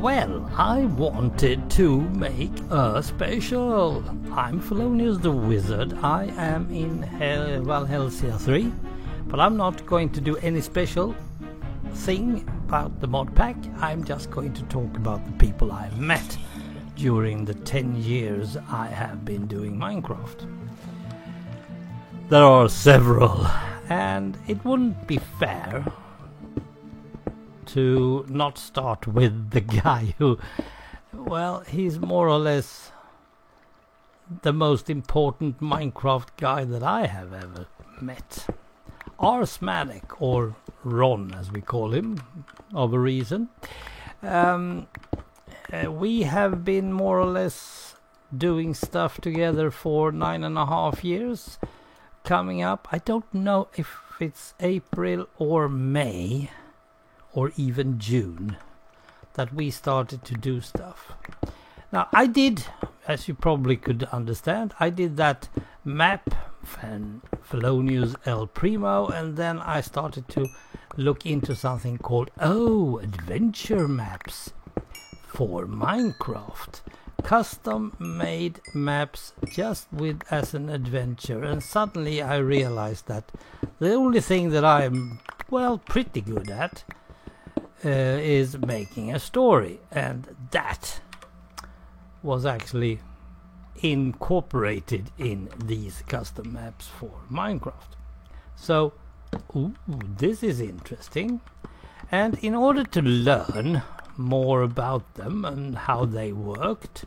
Well, I wanted to make a special. I'm Felonious the Wizard. I am in Valhelsia 3, but I'm not going to do any special thing about the mod pack. I'm just going to talk about the people I've met during the 10 years I have been doing Minecraft. There are several, and it wouldn't be fair to not start with the guy who, well, he's more or less the most important Minecraft guy that I have ever met. Arsmanic, or Ron as we call him, of a reason. We have been more or less doing stuff together for 9.5 years. Coming up, I don't know if it's April or May or even June that we started to do stuff. Now I did, as you probably could understand, I did that map and Felonious El Primo, and then I started to look into something called adventure maps for Minecraft. Custom made maps just with as an adventure, and suddenly I realized that the only thing that I'm pretty good at is making a story, and that was actually incorporated in these custom maps for Minecraft. So this is interesting, and in order to learn more about them and how they worked,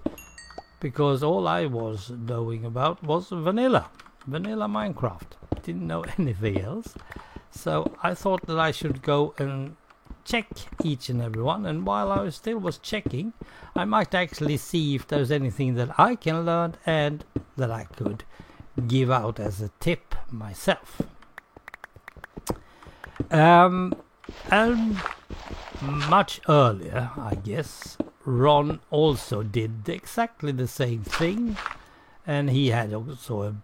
because all I was knowing about was vanilla Minecraft, didn't know anything else. So I thought that I should go and check each and every one, and while I still was checking, I might actually see if there's anything that I can learn and that I could give out as a tip myself. And much earlier, I guess, Ron also did exactly the same thing, and he had also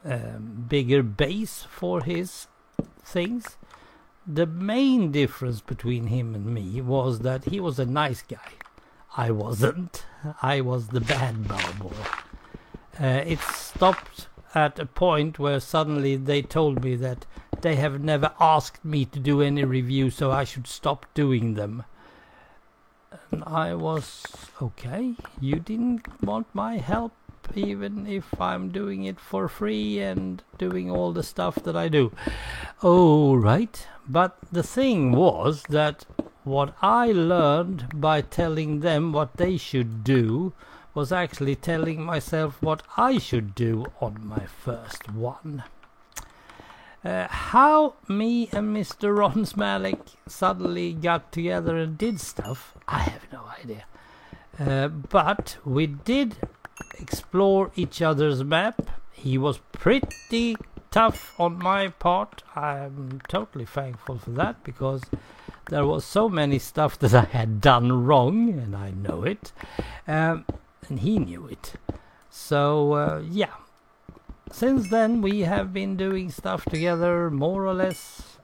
a bigger base for his things. The main difference between him and me was that he was a nice guy. I wasn't. I was the bad boy. It stopped at a point where suddenly they told me that they have never asked me to do any review, so I should stop doing them. And I was, okay, you didn't want my help, even if I'm doing it for free and doing all the stuff that I do. Oh, right. But the thing was that what I learned by telling them what they should do was actually telling myself what I should do on my first one. How me and Mr. Ron Smalik suddenly got together and did stuff, I have no idea. But we did explore each other's map. He was pretty tough on my part. I'm totally thankful for that, because there was so many stuff that I had done wrong, and I know it, and he knew it. So yeah, since then we have been doing stuff together more or less,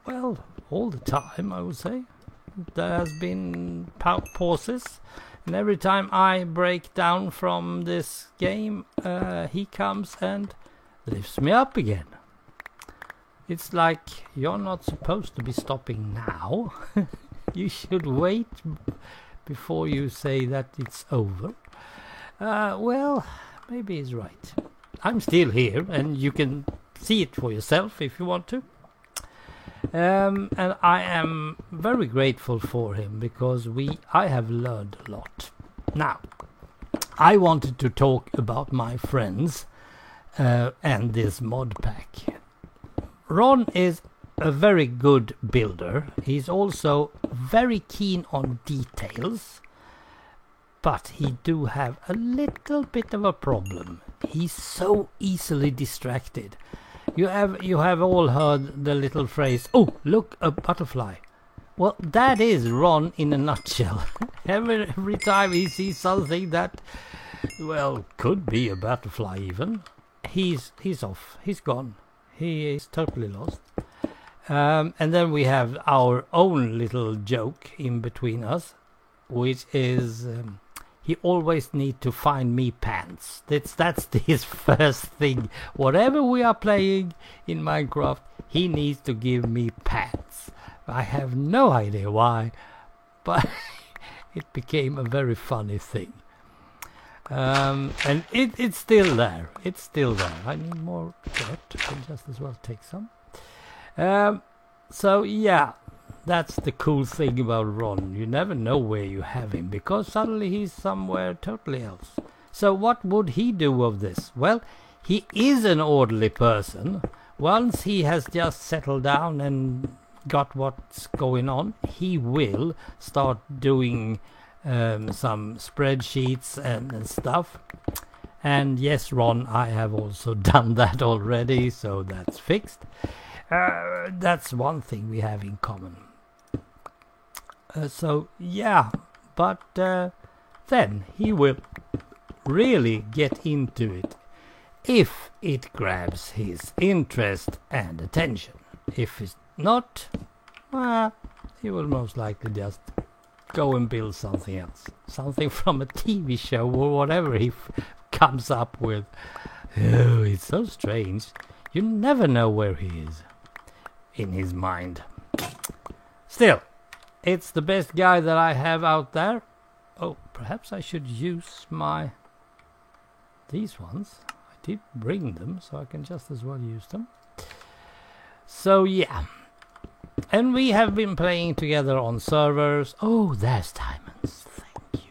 well, all the time, I would say. There has been pauses, and every time I break down from this game, he comes and lifts me up again. It's like, you're not supposed to be stopping now. You should wait before you say that it's over. Well, maybe he's right. I'm still here, and you can see it for yourself if you want to. And I am very grateful for him, because I have learned a lot. Now, I wanted to talk about my friends and this mod pack. Ron is a very good builder. He's also very keen on details, but he do have a little bit of a problem. He's so easily distracted. You have all heard the little phrase, "Oh, look, a butterfly." Well, that is Ron in a nutshell. Every time he sees something that, well, could be a butterfly even, he's off. He's gone. He is totally lost. And then we have our own little joke in between us. which is he always need to find me pants. That's his first thing. Whatever we are playing in Minecraft, he needs to give me pants. I have no idea why, but it became a very funny thing. And it's still there. It's still there. I need more dirt. I can just as well take some. So yeah, that's the cool thing about Ron. You never know where you have him, because suddenly he's somewhere totally else. So what would he do of this? Well, he is an orderly person. Once he has just settled down and got what's going on, he will start doing some spreadsheets and stuff. And yes, Ron, I have also done that already, so that's fixed. That's one thing we have in common. So yeah, but then he will really get into it if it grabs his interest and attention. If it's not, well, he will most likely just go and build something else, something from a TV show or whatever he comes up with. Oh, it's so strange. You never know where he is in his mind. Still, it's the best guy that I have out there. Oh, perhaps I should use these ones. I did bring them, so I can just as well use them. So yeah, and we have been playing together on servers. Oh, there's diamonds. Thank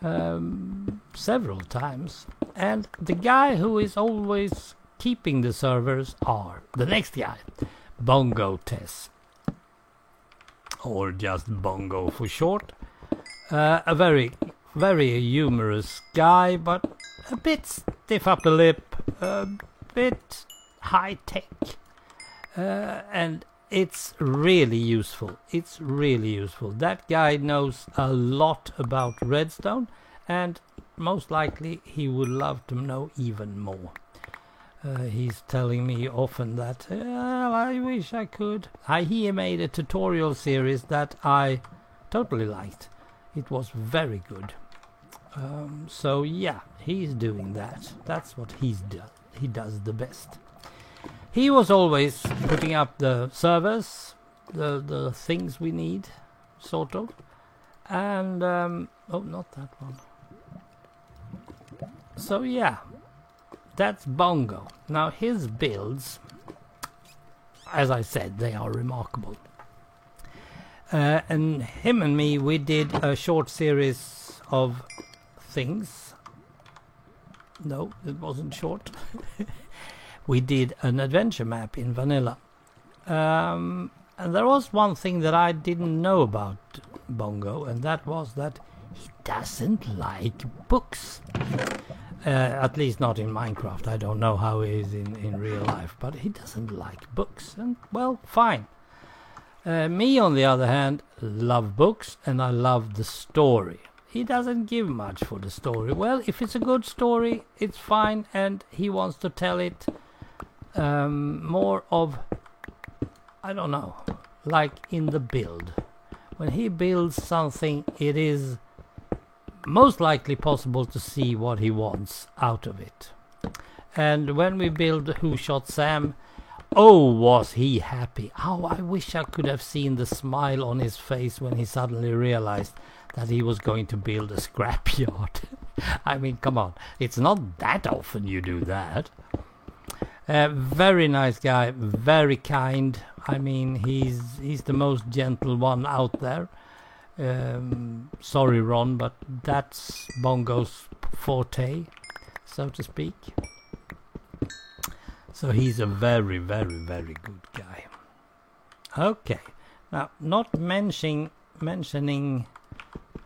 you. Several times. And the guy who is always keeping the servers are the next guy, Bongo Tess, or just Bongo for short. A very, very humorous guy, but a bit stiff upper lip, a bit high tech, and it's really useful. It's really useful. That guy knows a lot about redstone, and most likely he would love to know even more. He's telling me often that, well, I wish I could. He made a tutorial series that I totally liked. It was very good. So yeah, he's doing that. That's what he does the best. He was always putting up the servers, the things we need, sort of. And, oh, not that one. So yeah, that's Bongo. Now his builds, as I said, they are remarkable. And him and me, we did a short series of things. No, it wasn't short. We did an adventure map in vanilla. And there was one thing that I didn't know about Bongo, and that was that he doesn't like books. At least not in Minecraft. I don't know how he is in real life, but he doesn't like books. And, well, fine. Me, on the other hand, love books, and I love the story. He doesn't give much for the story. Well, if it's a good story, it's fine, and he wants to tell it more of, I don't know, like in the build. When he builds something, it is most likely possible to see what he wants out of it. And when we build Who Shot Sam, oh, was he happy. Oh, I wish I could have seen the smile on his face when he suddenly realized that he was going to build a scrapyard. I mean, come on, it's not that often you do that. Very nice guy, very kind. I mean, he's the most gentle one out there. Sorry, Ron, but that's Bongo's forte, so to speak. So he's a very, very, very good guy. Okay, now not mentioning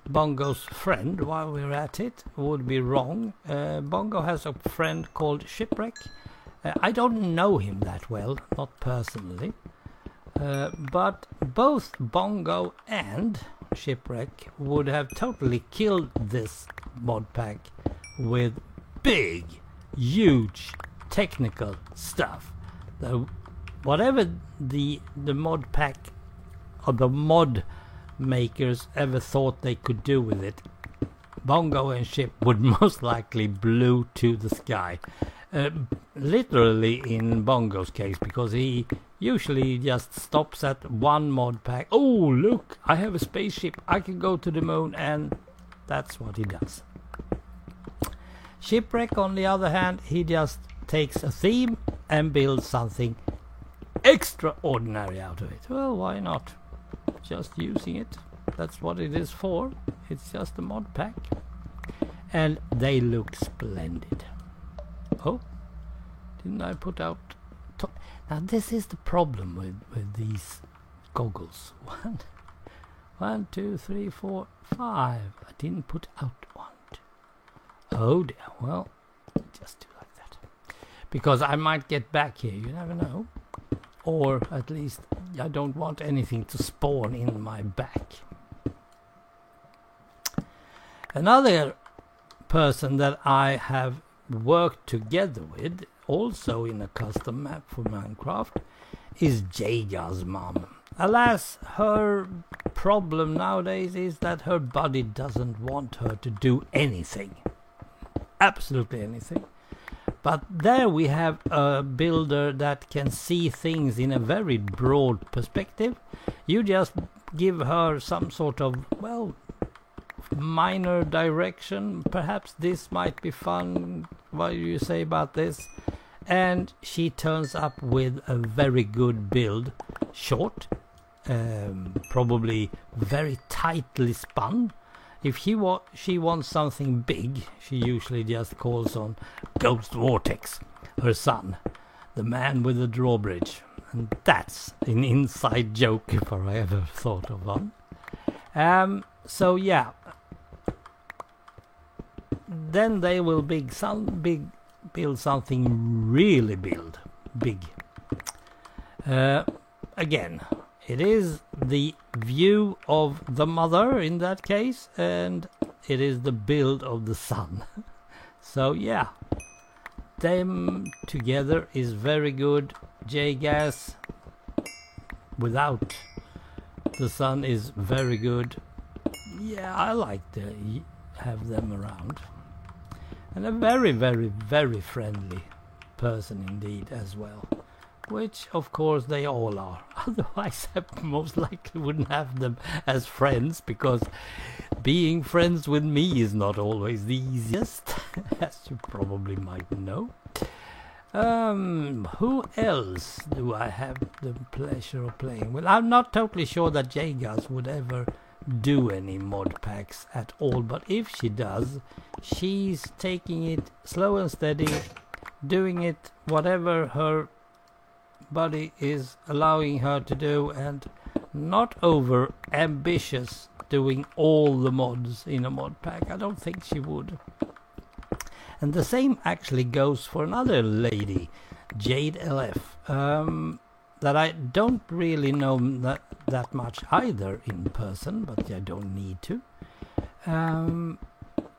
Bongo's friend while we're at it would be wrong. Bongo has a friend called Shipwreck. I don't know him that well, not personally, but both Bongo and Shipwreck would have totally killed this mod pack with big, huge technical stuff. Whatever the mod pack or the mod makers ever thought they could do with it, Bongo and Ship would most likely blow to the sky. Literally in Bongo's case, because he usually just stops at one mod pack. Oh, look, I have a spaceship, I can go to the moon, and that's what he does. Shipwreck, on the other hand, he just takes a theme and builds something extraordinary out of it. Well, why not? Just using it. That's what it is for. It's just a mod pack. And they look splendid. Oh, didn't I put out top? Now this is the problem with these goggles. One, 2, 3, 4, 5. I didn't put out one. Oh dear, well, just do like that. Because I might get back here, you never know. Or at least I don't want anything to spawn in my back. Another person that I have worked together with, also in a custom map for Minecraft, is Jaga's mom. Alas, her problem nowadays is that her body doesn't want her to do anything. Absolutely anything. But there we have a builder that can see things in a very broad perspective. You just give her some sort of, well, minor direction. Perhaps this might be fun. What do you say about this? And she turns up with a very good build. Short, probably very tightly spun. If she wants something big, she usually just calls on Ghost Vortex, her son, the man with the drawbridge. And that's an inside joke if I ever thought of one. So yeah, then they will build something really big. Again, it is the view of the mother in that case, and it is the build of the son. So yeah, them together is very good. Jgas without the son is very good. Yeah, I like to have them around. And a very, very, very friendly person indeed as well. Which, of course, they all are. Otherwise, I most likely wouldn't have them as friends, because being friends with me is not always the easiest, as you probably might know. Who else do I have the pleasure of playing with? I'm not totally sure that Jgas would ever do any mod packs at all, but if she does, she's taking it slow and steady, doing it whatever her body is allowing her to do, and not over ambitious doing all the mods in a mod pack. I don't think she would. And the same actually goes for another lady, Jade LF, that I don't really know that much either in person, but I don't need to.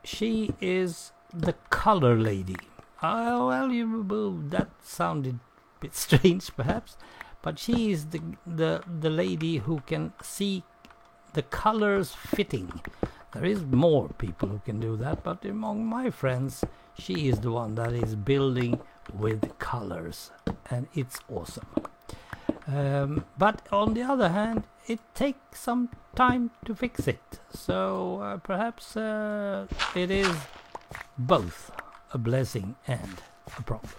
She is the color lady. Well, that sounded bit strange perhaps, but she is the lady who can see the colors fitting. There is more people who can do that, but among my friends she is the one that is building with colors, and it's awesome. But on the other hand, it takes some time to fix it, so perhaps it is both a blessing and a problem.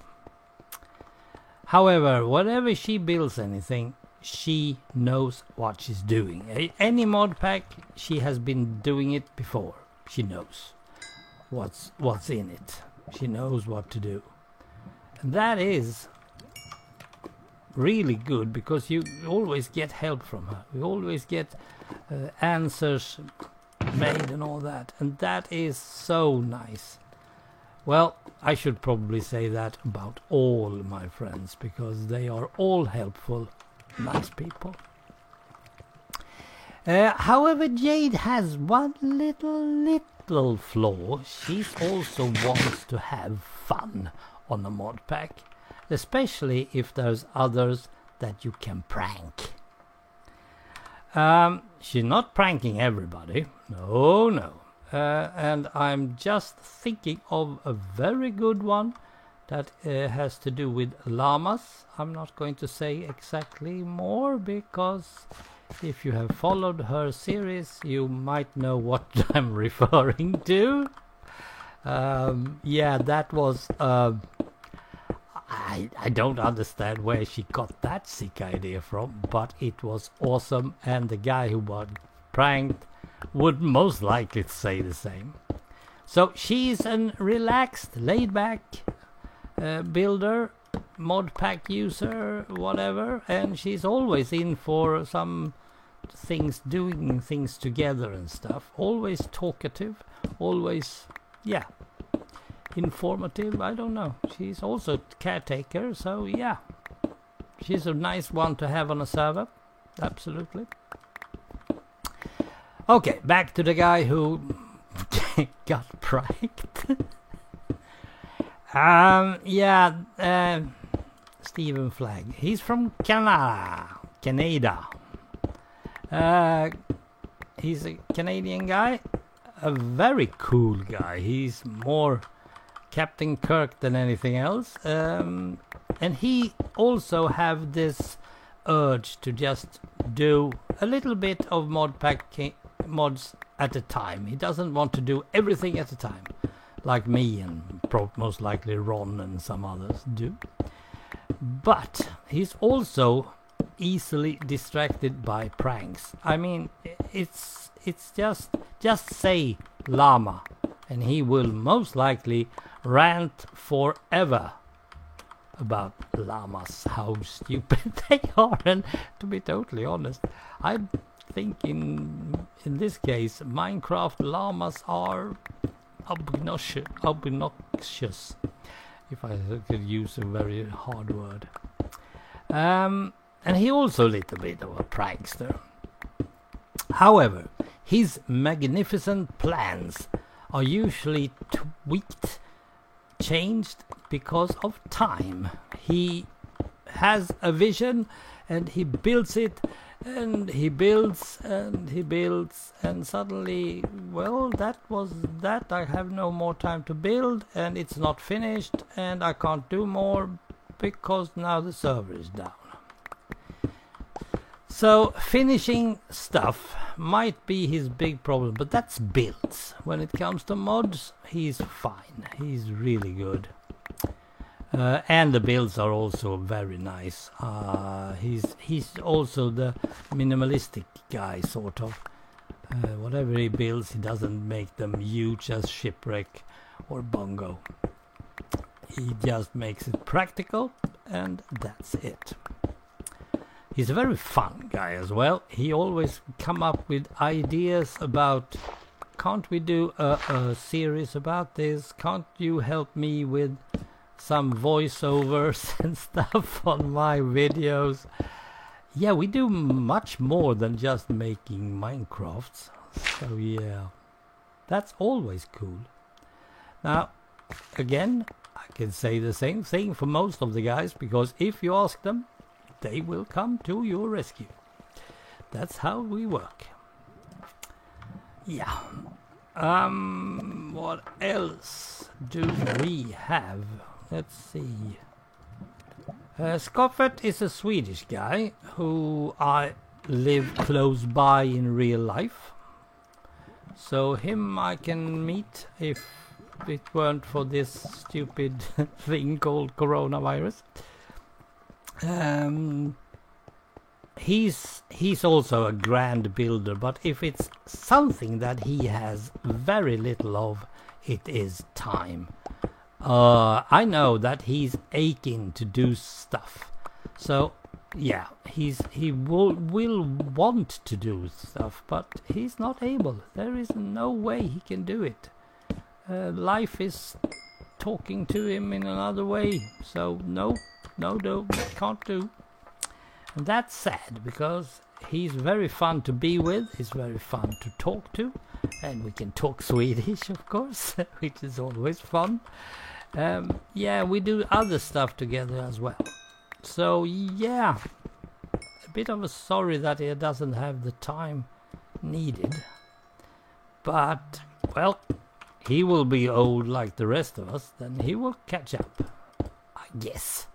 However, whenever she builds anything, she knows what she's doing. Any mod pack, she has been doing it before. She knows what's in it. She knows what to do. And that is really good, because you always get help from her. You always get answers made and all that. And that is so nice. Well, I should probably say that about all my friends, because they are all helpful, nice people. However, Jade has one little flaw. She also wants to have fun on a mod pack, especially if there's others that you can prank. She's not pranking everybody. No, no. And I'm just thinking of a very good one that has to do with llamas. I'm not going to say exactly more because if you have followed her series, you might know what I'm referring to. Yeah, that was... I don't understand where she got that sick idea from, but it was awesome, and the guy who was pranked would most likely say the same. So she's a relaxed, laid-back builder, mod pack user, whatever, and she's always in for some things, doing things together and stuff. Always talkative, always, yeah, informative. I don't know. She's also caretaker, so yeah, she's a nice one to have on a server. Absolutely. Okay, back to the guy who got pranked. Yeah, Stephen Flagg. He's from Canada. He's a Canadian guy, a very cool guy. He's more Captain Kirk than anything else. And he also have this urge to just do a little bit of mods at a time. He doesn't want to do everything at a time, like me and most likely Ron and some others do. But he's also easily distracted by pranks. I mean, it's just say llama and he will most likely rant forever about llamas, how stupid they are. And to be totally honest, I think in this case Minecraft llamas are obnoxious, if I could use a very hard word. And he also a little bit of a prankster. However, his magnificent plans are usually tweaked, changed because of time. He has a vision and he builds it, and he builds and he builds, and suddenly, well, that was that. I have no more time to build, and it's not finished, and I can't do more because now the server is down. So finishing stuff might be his big problem, but that's builds. When it comes to mods, he's fine. He's really good. And the builds are also very nice. He's also the minimalistic guy, sort of. Whatever he builds, he doesn't make them huge as Shipwreck or Bongo. He just makes it practical, and that's it. He's a very fun guy as well. He always come up with ideas about, can't we do a series about this? Can't you help me with some voiceovers and stuff on my videos? Yeah, we do much more than just making Minecrafts. So yeah, that's always cool. Now, again, I can say the same thing for most of the guys, because if you ask them, they will come to your rescue. That's how we work. Yeah. What else do we have? Let's see. Scoffert is a Swedish guy who I live close by in real life. So him I can meet if it weren't for this stupid thing called coronavirus. He's also a grand builder, but if it's something that he has very little of, it is time. I know that he's aching to do stuff, so yeah, he will want to do stuff, but he's not able. There is no way he can do it. Life is talking to him in another way, so no, can't do. And that's sad, because he's very fun to be with, he's very fun to talk to, and we can talk Swedish, of course, which is always fun. Yeah, we do other stuff together as well. So yeah, a bit of a sorry that he doesn't have the time needed. But, well, he will be old like the rest of us, then he will catch up, I guess.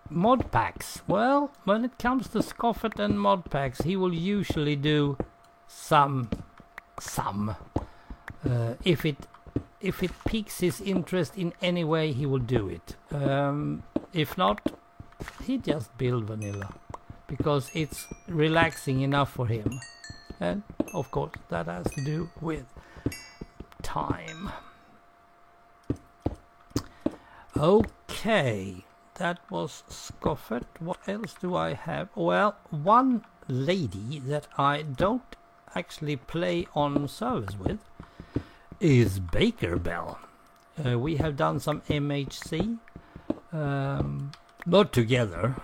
Mod packs. Well, when it comes to Scoffet and mod packs, he will usually do some. If it piques his interest in any way, he will do it. If not, he just build vanilla because it's relaxing enough for him, and of course that has to do with time. Okay, that was Scoffet. What else do I have? Well, one lady that I don't actually play on servers with is Baker Bell. We have done some MHC, not together,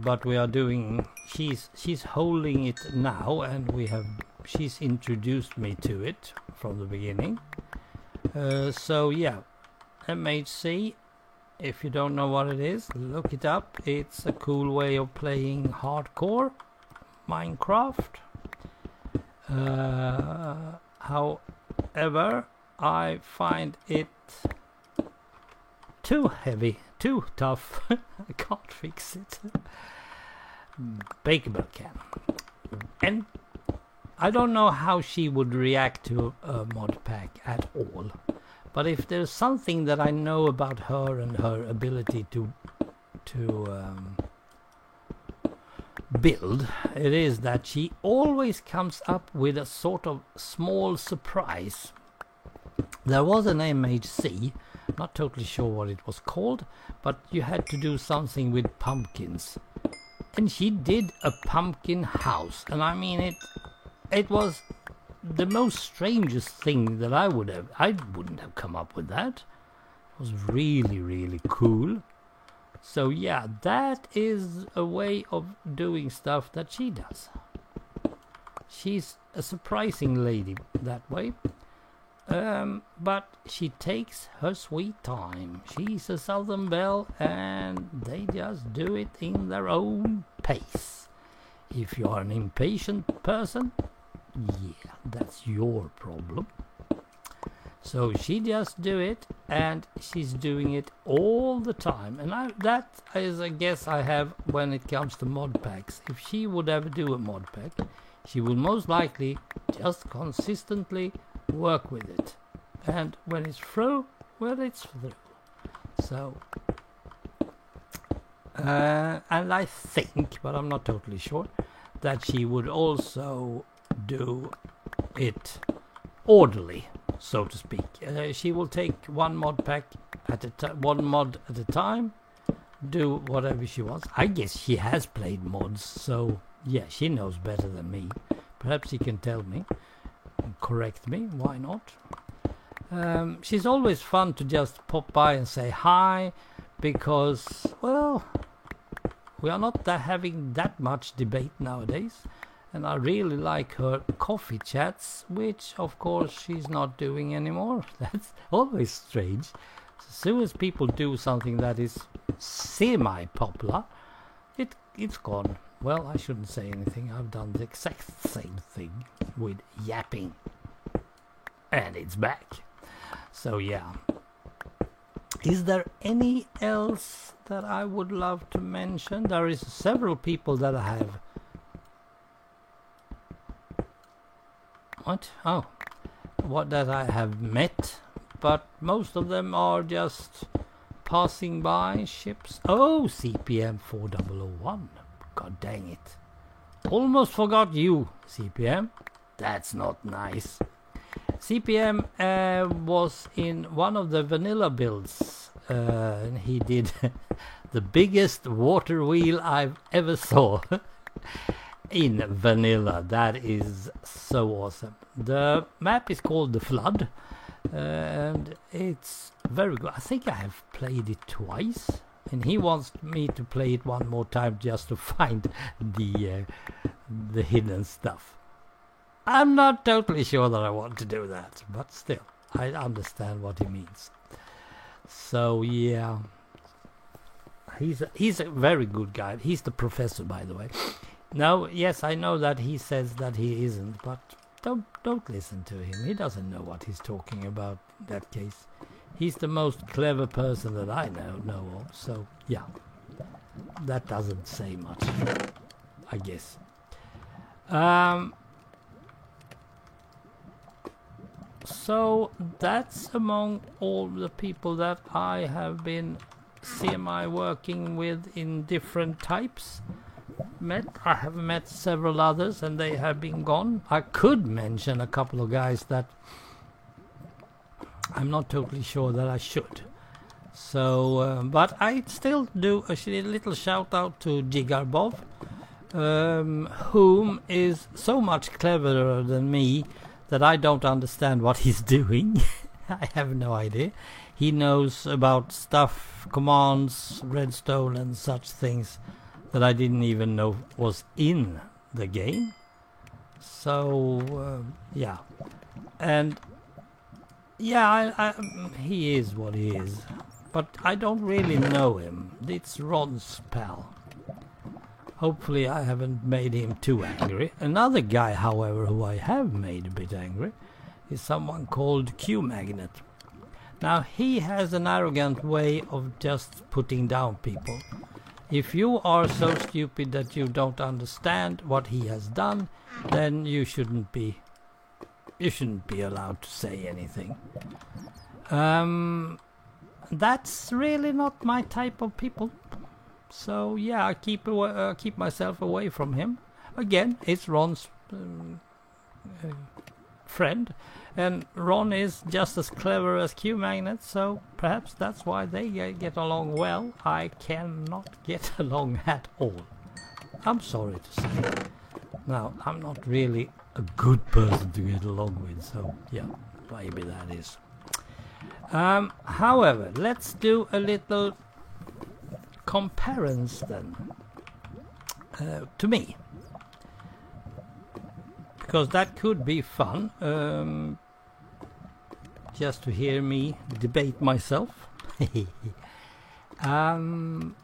but we are doing. She's holding it now, and she's introduced me to it from the beginning. So yeah, MHC. If you don't know what it is, look it up. It's a cool way of playing hardcore Minecraft. However, I find it too heavy, too tough. I can't fix it. Baker Bell can. And I don't know how she would react to a mod pack at all. But if there's something that I know about her and her ability to build, it is that she always comes up with a sort of small surprise. There was an MHC, not totally sure what it was called, but you had to do something with pumpkins. And she did a pumpkin house, and I mean it was the most strangest thing that I wouldn't have come up with that. It was really, really cool. So yeah, that is a way of doing stuff that she does. She's a surprising lady that way. But she takes her sweet time. She's a Southern Belle, and they just do it in their own pace. If you're an impatient person, yeah, that's your problem. So she just do it, and she's doing it all the time. And that is a guess I have when it comes to mod packs. If she would ever do a mod pack, she will most likely just consistently work with it. And when it's through, well, it's through. So, and I think, but I'm not totally sure, that she would also do it orderly, so to speak. She will take one mod pack at one mod at a time, do whatever she wants. I guess she has played mods, so yeah, she knows better than me. Perhaps she can tell me, correct me, why not? She's always fun to just pop by and say hi, because, well, we are not having that much debate nowadays. And I really like her coffee chats, which of course she's not doing anymore. That's always strange. As soon as people do something that is semi-popular, it's gone. Well, I shouldn't say anything. I've done the exact same thing with yapping. And it's back. So yeah. Is there any else that I would love to mention? There is several people that I have. What? Oh, what that I have met, but most of them are just passing by ships. Oh, CPM 4001. God dang it. Almost forgot you, CPM. That's not nice. CPM was in one of the vanilla builds, and he did the biggest water wheel I've ever saw. In vanilla. That is so awesome. The map is called The Flood, and it's very good. I think I have played it twice, and he wants me to play it one more time just to find the hidden stuff. I'm not totally sure that I want to do that, but still, I understand what he means. So yeah, he's a very good guy. He's the professor, by the way. No, yes, I know that he says that he isn't, but don't listen to him. He doesn't know what he's talking about. That case, he's the most clever person that I know of. So yeah, that doesn't say much, I guess. So that's among all the people that I have been semi-working with in different types. I have met several others and they have been gone. I could mention a couple of guys that I'm not totally sure that I should. So, but I still do a little shout out to Jigarbov, whom is so much cleverer than me that I don't understand what he's doing. I have no idea. He knows about stuff, commands, redstone and such things that I didn't even know was in the game. So, yeah. And, yeah, he is what he is. But I don't really know him. It's Ron's pal. Hopefully I haven't made him too angry. Another guy, however, who I have made a bit angry is someone called Q-Magnet. Now, he has an arrogant way of just putting down people. If you are so stupid that you don't understand what he has done, then you shouldn't be allowed to say anything. That's really not my type of people. So yeah, I keep myself away from him. Again, it's Ron's friend, and Ron is just as clever as Q-Magnet, so perhaps that's why they get along well. I cannot get along at all. I'm sorry to say. Now, I'm not really a good person to get along with, so yeah, maybe that is. However, let's do a little comparison to me, because that could be fun, just to hear me debate myself. I'm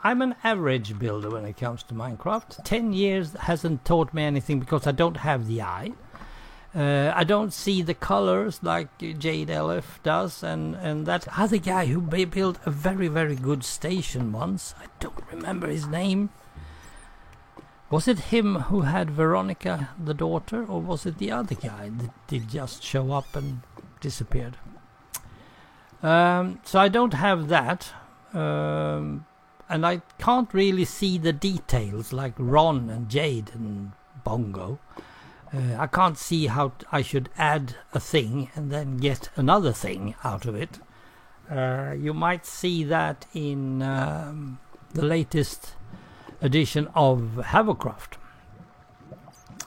an average builder when it comes to Minecraft. 10 years hasn't taught me anything because I don't have the eye. I don't see the colors like Jade LF does, and that other guy who built a very, very good station once. I don't remember his name. Was it him who had Veronica, the daughter, or was it the other guy that did just show up and disappeared? So I don't have that, and I can't really see the details like Ron and Jade and Bongo. I can't see how I should add a thing and then get another thing out of it. You might see that in the latest edition of Havercraft,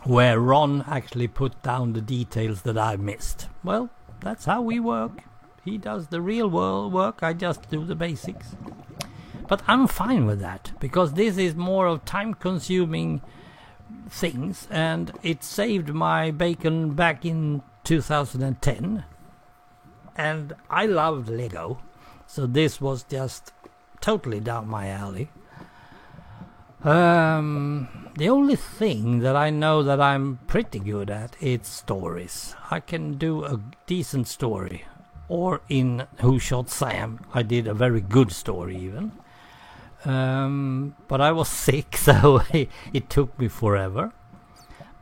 where Ron actually put down the details that I missed. Well, that's how we work. He does the real world work, I just do the basics. But I'm fine with that, because this is more of time-consuming things, and it saved my bacon back in 2010, and I loved Lego, so this was just totally down my alley. The only thing that I know that I'm pretty good at is stories. I can do a decent story, or in Who Shot Sam I did a very good story even. But I was sick, so it took me forever.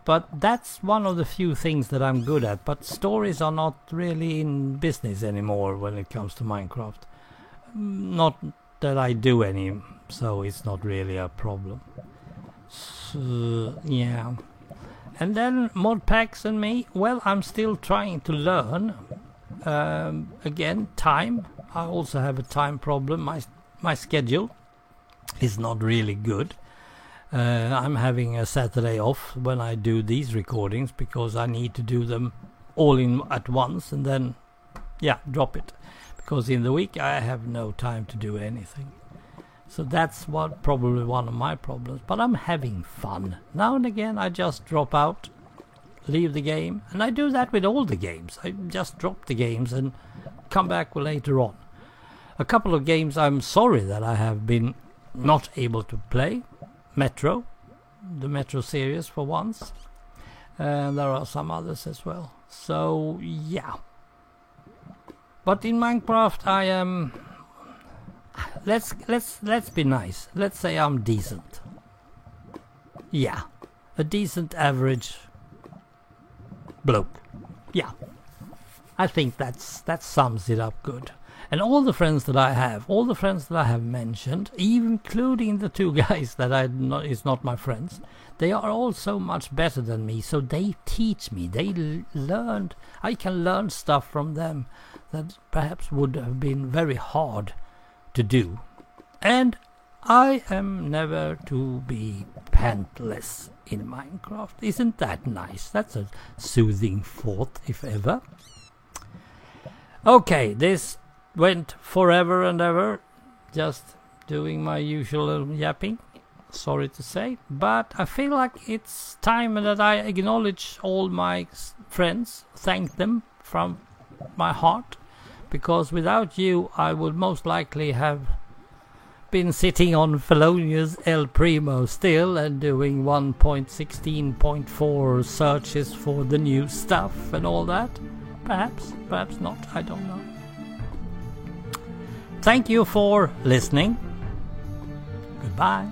But that's one of the few things that I'm good at. But stories are not really in business anymore when it comes to Minecraft. Not that I do any, so it's not really a problem. So, yeah. And then mod packs and me, well, I'm still trying to learn. Again, time. I also have a time problem. My schedule is not really good. I'm having a Saturday off when I do these recordings because I need to do them all in at once and then drop it, because in the week I have no time to do anything. So that's probably one of my problems, but I'm having fun. Now and again I just drop out, leave the game, and I do that with all the games. I just drop the games and come back later on. A couple of games I'm sorry that I have been not able to play. Metro, the Metro series for once. And there are some others as well. So, yeah. But in Minecraft I am... Let's be nice. Let's say I'm decent. Yeah. A decent average bloke. Yeah. I think that sums it up good. And all the friends that I have mentioned, even including the two guys that is not my friends, they are all so much better than me. So they teach me. They learned. I can learn stuff from them that perhaps would have been very hard to do. And I am never to be pantless in Minecraft. Isn't that nice? That's a soothing thought, if ever. Okay, this went forever and ever, just doing my usual yapping, sorry to say, but I feel like it's time that I acknowledge all my friends, thank them from my heart, because without you I would most likely have been sitting on Felonious El Primo still and doing 1.16.4 searches for the new stuff and all that. Perhaps not, I don't know. Thank you for listening. Goodbye.